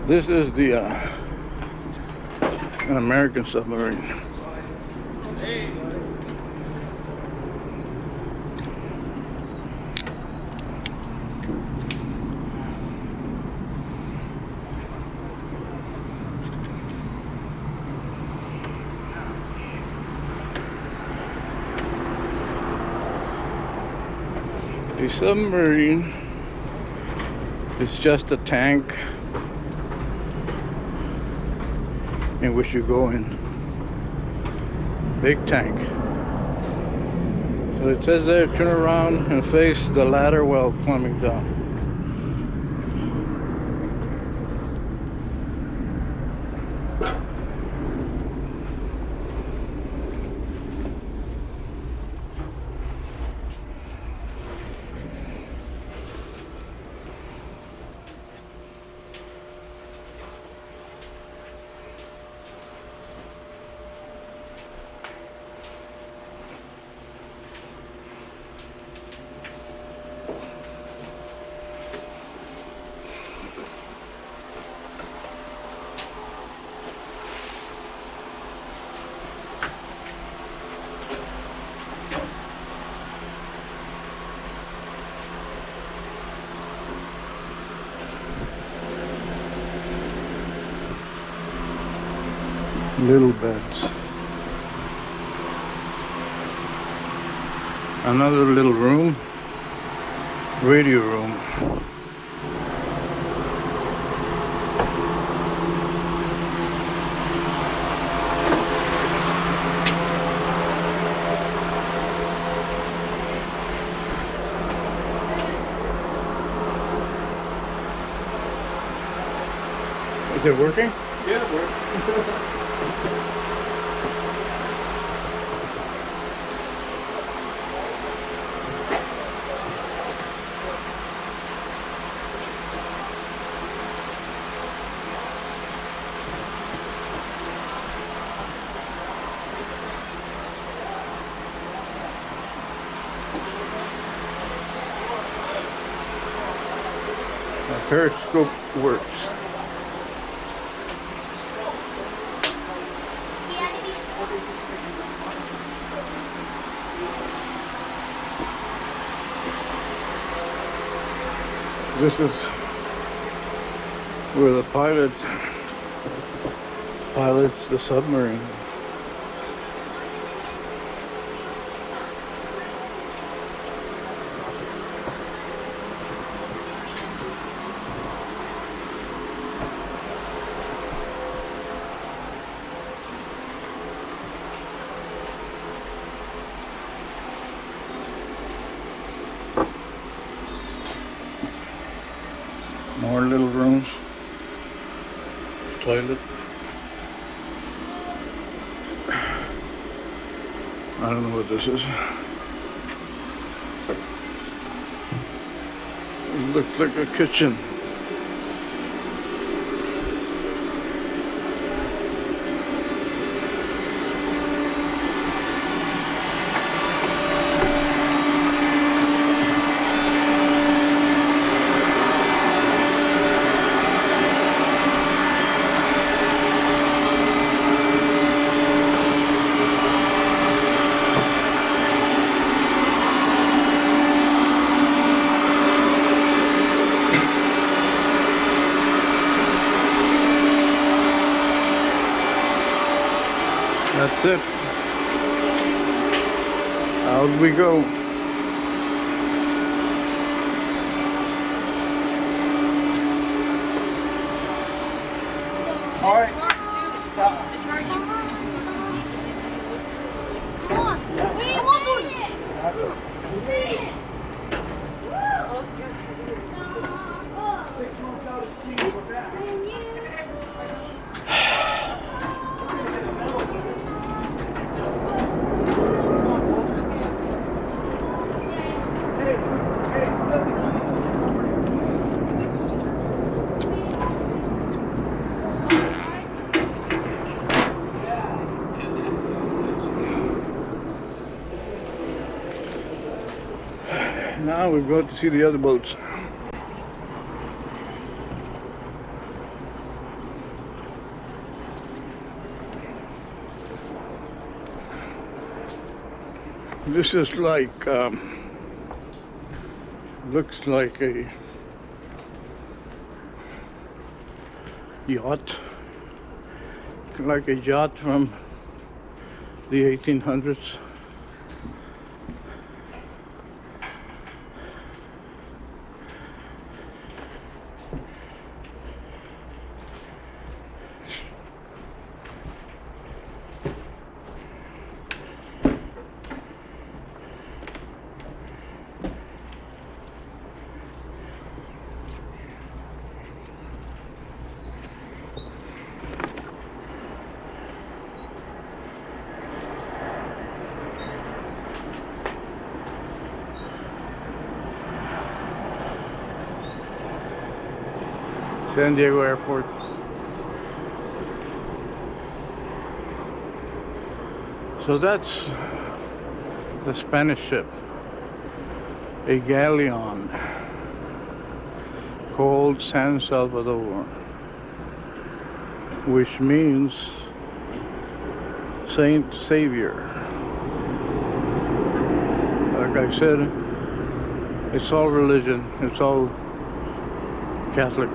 This is the an American submarine. A submarine is just a tank in which you go in. Big tank. So it says there, turn around and face the ladder while climbing down. Little beds. Another little room. Radio room. Is it working? Yeah, it works. Periscope works. This is where the pilot pilots the submarine. More little rooms, toilet. I don't know what this is. It looks like a kitchen. That's it. Out we go. All right. Stop. It's hard. Come on. Come on, Jordan. 6 months out of sea, we're back. Now we go to see the other boats. This is like, looks like a yacht, like a yacht from the 1800s. San Diego Airport. So that's the Spanish ship, a galleon called San Salvador, which means Saint Savior. Like I said, it's all religion, it's all Catholic.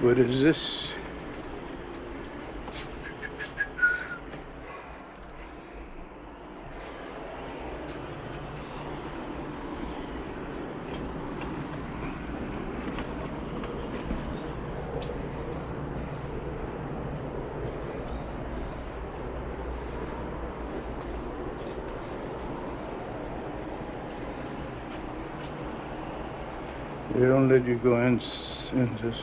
What is this? They don't let you go in this.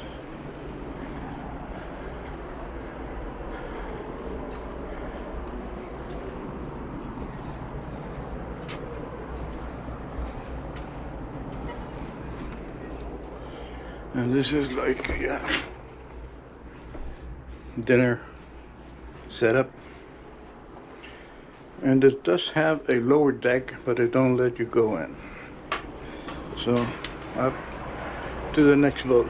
And this is like, yeah, dinner setup. And it does have a lower deck, but it don't let you go in. So up to the next boat.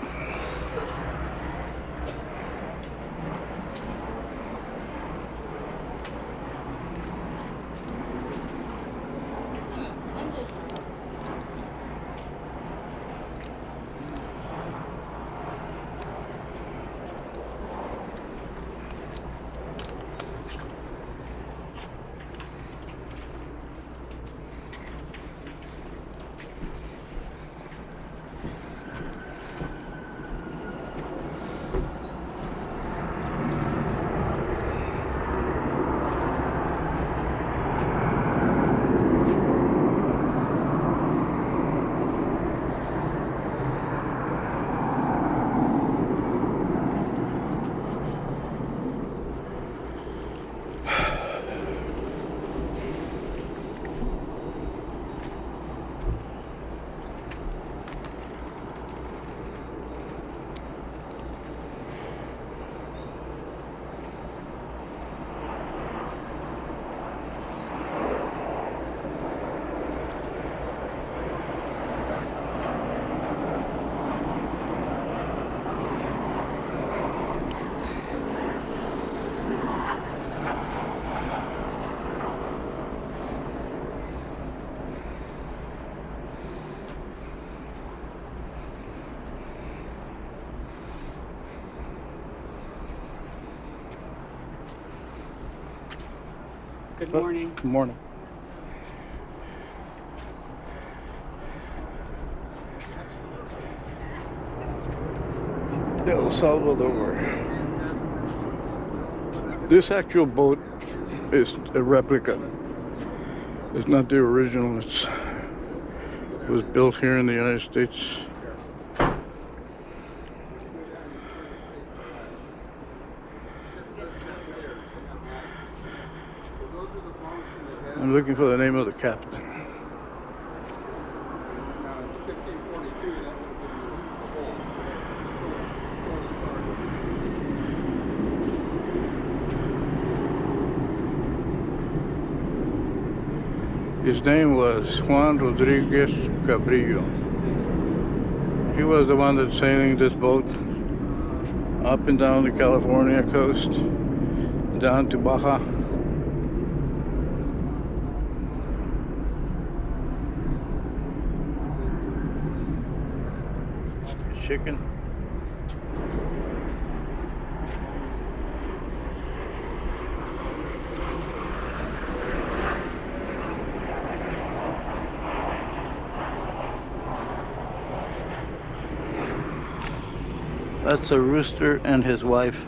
Good morning. Good morning. El Salvador. This actual boat is a replica. It's not the original. It was built here in the United States. I'm looking for the name of the captain. His name was Juan Rodriguez Cabrillo. He was the one that's sailing this boat up and down the California coast, down to Baja. Chicken. That's a rooster and his wife.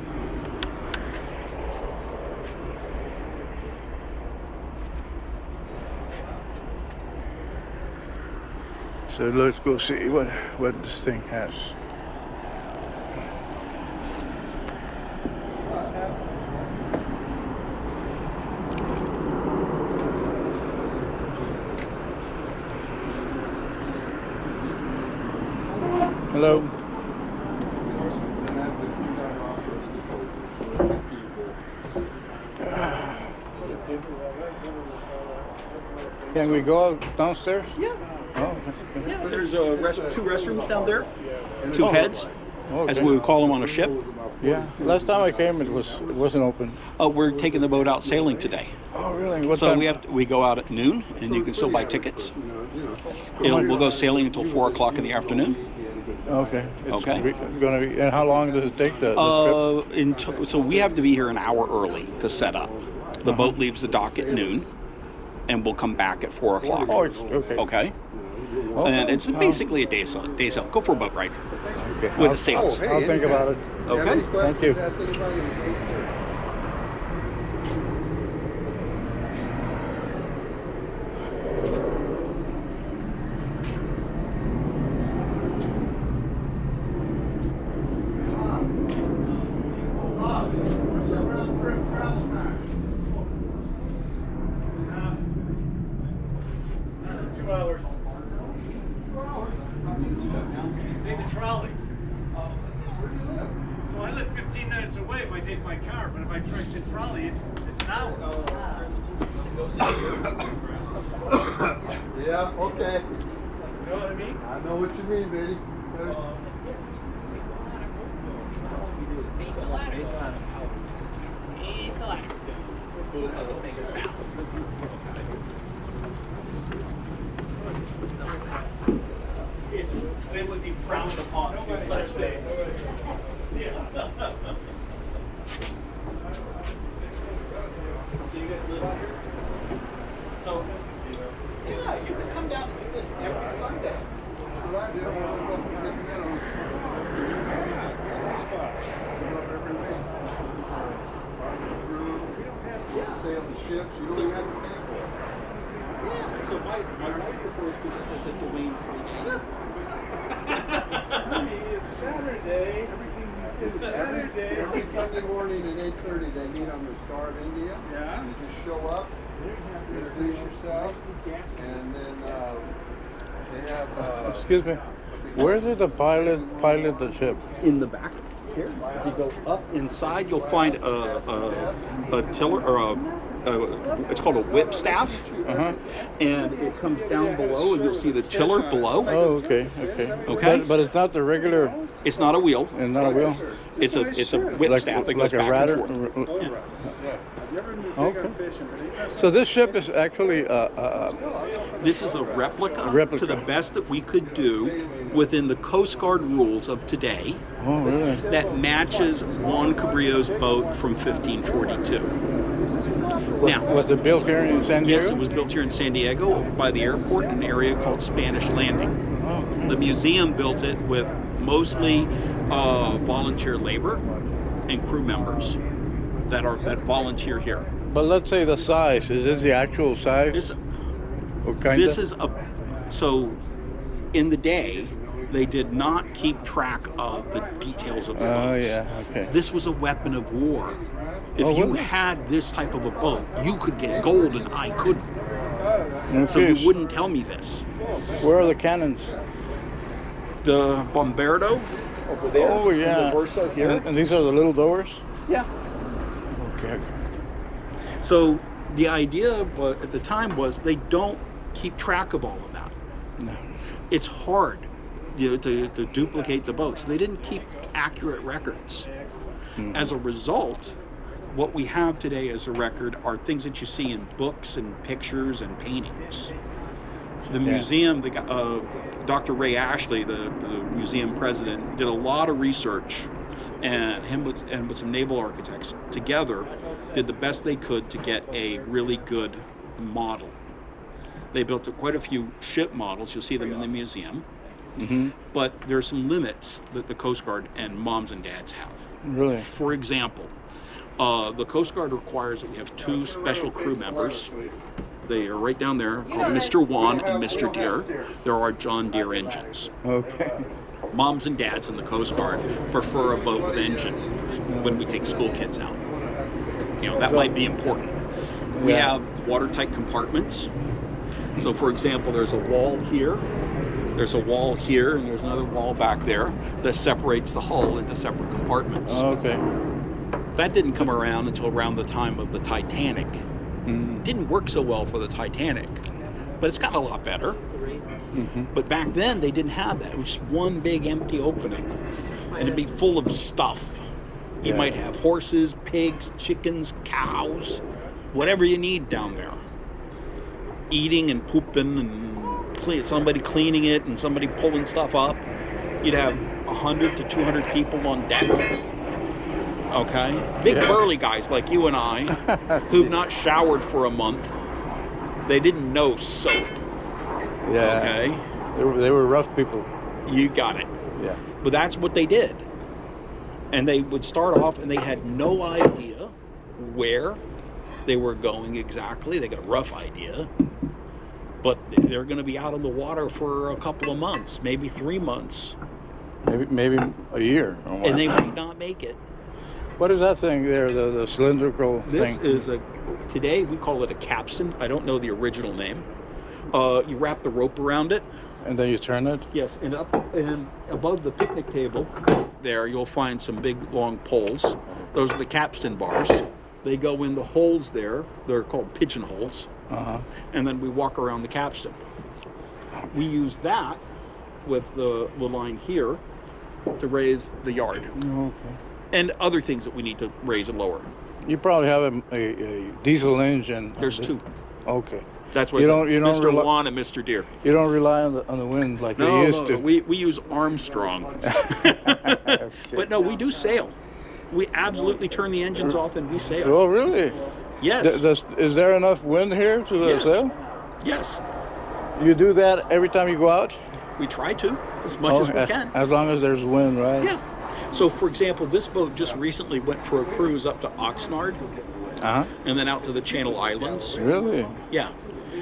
So let's go see what this thing has. Hello. Can we go out downstairs? Yeah. Oh, Yeah, there's two restrooms down there, two Oh. heads, okay. as we would call them on a ship. Yeah. Last time I came, it wasn't open. We're taking the boat out sailing today, Oh, really? What so time? we go out at noon, and you can still buy tickets. We'll go sailing until 4 o'clock in the afternoon. Okay. It's Okay. Gonna be. And how long does it take the trip? So we have to be here an hour early to set up. The Uh-huh. boat leaves the dock at noon, and we'll come back at 4 o'clock. Oh, it's okay. Okay. Oh, And it's basically a day sail. Go for a boat ride okay. with the sails. I'll think about it. Okay. Thank you. Take the trolley. Well, I live 15 minutes away if I take my car, but if I take the trolley, it's an hour. Yeah, okay. You know what I mean? I know what you mean, Betty. Face the ladder. Face the ladder. It would be frowned upon to do such things. So you guys live out here? So, yeah, you can come down and do this every Sunday. Well, I do. I live up in Hidden Meadows. That's the new spot. I live every week. Sail the ships. You don't even have to pay for it. Yeah, so my wife refers to this as a Dwayne free day. It's Saturday. It's Saturday. Every Sunday morning at 8:30, they meet on the Star of India. Yeah. You just show up, introduce yourself, and then they have. Excuse me. Where did the pilot the ship? In the back here, if you go up inside, you'll find a tiller or it's called a whip staff, Uh-huh. and it comes down below, and you'll see the tiller below. Oh, okay, okay. Okay. But it's not the regular, It's not a wheel; and not a wheel. it's a whip staff that goes like a back rudder. and forth. Okay. So this ship is actually This is a replica, Replica. to the best that we could do within the Coast Guard rules of today. oh really? That matches Juan Cabrillo's boat from 1542. Now, Was it built here in San Diego? yes, it was built here in San Diego over by the airport in an area called Spanish Landing. Oh, okay. The museum built it with mostly volunteer labor and crew members that volunteer here. But let's say the size. Is this the actual size? This Or kinda? This is so in the day they did not keep track of the details of the Oh boats. yeah. Okay. This was a weapon of war. If Oh, you was it? had this type of a boat, you could get gold and I couldn't. So Okay. you wouldn't tell me this. Where are the cannons? The Bombardo over there. Oh yeah. And the Versa here. And these are the little doors. Yeah. Okay. So the idea at the time was they don't keep track of all of that. No. It's hard, to duplicate the boats. They didn't keep accurate records. As a result, what we have today as a record are things that you see in books and pictures and paintings. The museum, Dr. Ray Ashley, the museum president, did a lot of research, and with some naval architects together did the best they could to get a really good model. They built quite a few ship models. You'll see them in the museum. But there are some limits that the Coast Guard and moms and dads have. Really? For example, the Coast Guard requires that we have 2 special crew members. They are right down there, called Mr. Juan and Mr. Deere. There are John Deere engines. Okay. Moms and dads in the Coast Guard prefer a boat with engine when we take school kids out. You know, that might be important. We have watertight compartments. So, for example, there's a wall here, there's a wall here, and there's another wall back there that separates the hull into separate compartments. Okay. That didn't come around until around the time of the Titanic. Didn't work so well for the Titanic, but it's gotten a lot better. But back then they didn't have that. It was just one big empty opening, and it'd be full of stuff. You might have horses, pigs, chickens, cows, whatever you need down there. Eating and pooping and somebody cleaning it and somebody pulling stuff up. You'd have 100 to 200 people on deck. Okay? Big burly guys like you and I who've not showered for a month. They didn't know soap. Yeah. Okay? They were rough people. You got it. Yeah. But that's what they did. And they would start off and they had no idea where they were going exactly. They got a rough idea. But they're going to be out on the water for a couple of months, maybe 3 months. Maybe a year. Or more. And they might not make it. What is that thing there, the cylindrical This thing? is today we call it a capstan. I don't know the original name. You wrap the rope around it. And then you turn it? Yes, and up and above the picnic table there, you'll find some big long poles. Those are the capstan bars. They go in the holes there. They're called pigeonholes. And then we walk around the capstan. We use that with the line here to raise the yard. Okay. And other things that we need to raise and lower. You probably have a diesel engine. There's 2. Okay. That's what You don't Mr. Juan and Mr. Deere. You don't rely on the wind like they used to. We use Armstrong. Okay. But no, we do sail. We absolutely turn the engines off and we sail. Oh, really? Yes. Is there enough wind here to Yes. sail? Yes. You do that every time you go out? We try to, as much as we can. As long as there's wind, right? Yeah. So, for example, this boat just recently went for a cruise up to Oxnard and then out to the Channel Islands. Really? Yeah.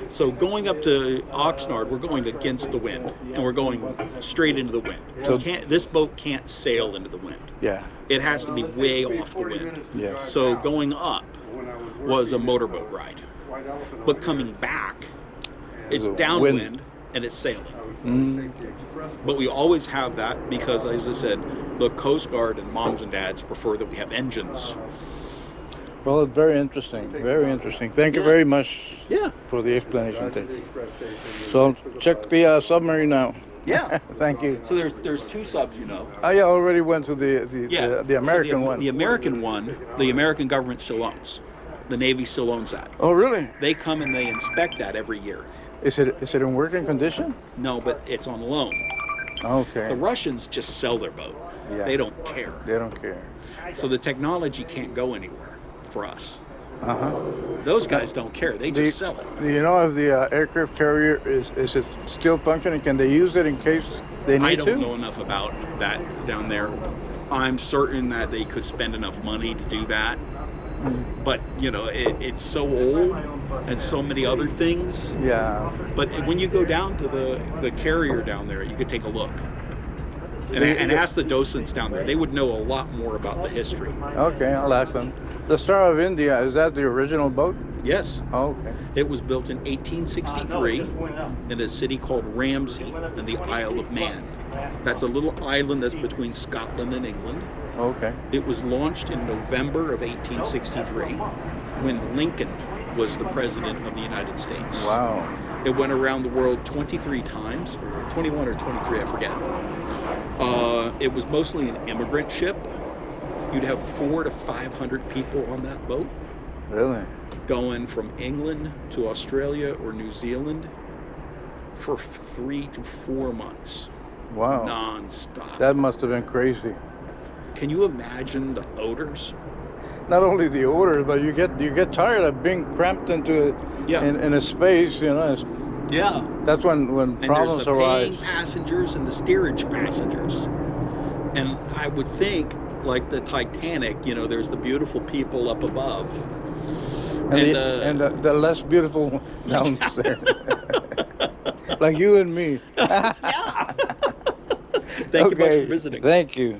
So going up to Oxnard, we're going against the wind, and we're going straight into the wind. So this boat can't sail into the wind. Yeah. It has to be way off the wind. Yeah. So going up was a motorboat ride. But coming back, it's downwind and it's sailing. But we always have that because, as I said, the Coast Guard and moms and dads prefer that we have engines. Well, it's very interesting. Very interesting. Thank you very much Yeah. for the explanation. So check the submarine now. Yeah. Thank you. So there's 2 subs, you know. I already went to the American So one. The American one, the American government still owns. The Navy still owns that. Oh, really? They come and they inspect that every year. Is it in working condition? No, but it's on loan. Okay. The Russians just sell their boat. Yeah. They don't care. They don't care. So the technology can't go anywhere for us. Those guys don't care. They just sell it. Do you know if the aircraft carrier is it still functioning? Can they use it in case they need to? I don't know enough about that down there. I'm certain that they could spend enough money to do that. But, you know, it's so old and so many other things. Yeah. But when you go down to the carrier down there, you could take a look. And ask the docents down there. They would know a lot more about the history. Okay, I'll ask them. The Star of India, is that the original boat? Yes. Oh, okay. It was built in 1863 in a city called Ramsey in the Isle of Man. That's a little island that's between Scotland and England. Okay. It was launched in November of 1863 when Lincoln was the president of the United States. Wow. It went around the world 23 times, or 21 or 23, I forget. It was mostly an immigrant ship. You'd have 400 to 500 people on that boat, Really? going from England to Australia or New Zealand for 3 to 4 months, Wow. non-stop. That must have been crazy. Can you imagine the odors? Not only the odors, but you get tired of being cramped into Yeah. in a space. You know, Yeah. that's when And problems there's the paying arise. passengers and the steerage passengers. And I would think, like the Titanic, you know, there's the beautiful people up above. And the less beautiful downstairs. Like you and me. Thank you much for visiting. Thank you.